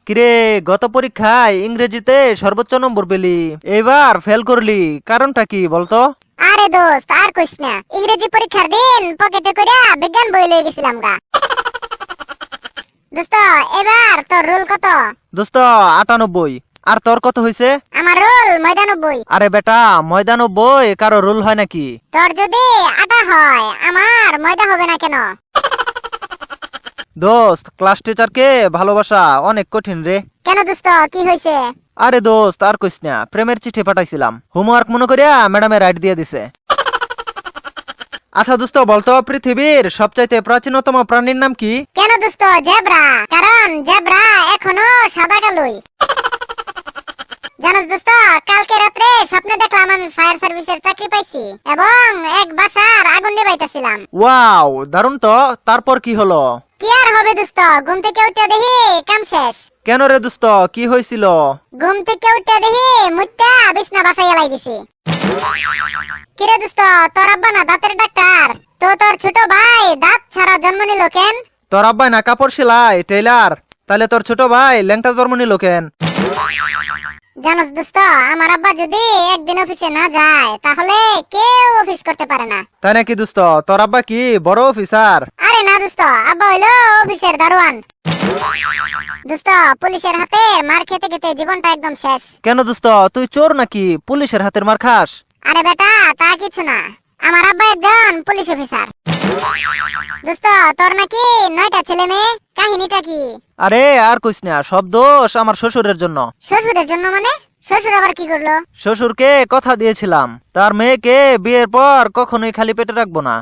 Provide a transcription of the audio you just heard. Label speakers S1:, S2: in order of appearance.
S1: কিরে, গত পরীক্ষায় ইংরেজিতে সর্বোচ্চ নম্বর পেলি, এবার ফেল করলি, কারণটা কি বলতো?
S2: আরে দোস্ত আর কইস না, ইংরেজি পরীক্ষার দিন পকেটে কইরা বিজ্ঞান বই লয়ে গেছিলাম গা। দোস্ত এবার তোর রোল কত?
S1: দোস্ত 98। আর তোর কত হইছে?
S2: আমার রোল 99।
S1: আরে বেটা, 99 কারো রুল হয় নাকি?
S2: তোর যদি আটা হয় আমার ময়দা হবে না কেন?
S1: দোস্ত, ক্লাস টিচারকে ভালোবাসা অনেক কঠিন রে।
S2: কেন দোস্ত কি হইছে?
S1: আরে দোস্ত আর কইস না, প্রেমের চিঠি পাঠাইছিলাম, হোমওয়ার্ক মনে করিয়া ম্যাডামে রাইট দিয়ে দিছে। আচ্ছা দোস্ত বলতো, পৃথিবীর সবচাইতে প্রাচীনতম প্রাণীর নাম কি?
S2: কেন দোস্ত জেব্রা, কারণ জেব্রা এখনো সাদা কালোই। জানোস দোস্ত, কালকে রাত্রে স্বপ্নে দেখলাম আমি ফায়ার সার্ভিসের চাকরি পাইছি এবং এক বাসার আগুন নিভাইতেছিলাম।
S1: ওয়াও, দারুণ তো। তারপর কি হলো?
S2: কি আর হবে দোস্ত, ঘুম থেকে উঠে দেখি কাম শেষ।
S1: কেন রে দোস্ত, কি হয়েছিল?
S2: ঘুম থেকে উঠে দেখি মুত্তা বিছনা বাসায় এলাই দিছি। কিরে দোস্ত, তোর আব্বা না দাঁতের ডাক্তার, তো তোর ছোট ভাই দাঁত ছাড়া জন্ম নিল কেন?
S1: তোর আব্বাই না কাপড় সেলাই টেইলার, তাহলে তোর ছোট ভাই ল্যাংটা জন্ম নিল কেন?
S2: জানোস দোস্ত, আমার আব্বা যদি একদিন অফিসে না যায় তাহলে কেউ অফিস করতে পারে না।
S1: তাই নাকি দোস্ত? তোর আব্বা কি বড় অফিসার?
S2: আরে না দোস্ত, আব্বা হইলো অফিসের দারোয়ান। দোস্ত পুলিশের হাতে মার খেতে খেতে জীবনটা একদম শেষ।
S1: কেন দোস্ত, তুই চোর নাকি পুলিশের হাতের মার খাস?
S2: আরে বেটা তা কিছু না, আমার আব্বা একজন পুলিশ অফিসার। দোস্ত তোর নাকি 9টা ছেলে মেয়ে, কাহিনীটা কি?
S1: আরে আর কইস না, সব দোষ আমার শ্বশুরের জন্য।
S2: শ্বশুরের জন্য মানে? শ্বশুর আবার কি করলো?
S1: শ্বশুরকে কথা দিয়েছিলাম, তার মেয়েকে বিয়ের পর কখনোই খালি পেটে রাখবো না।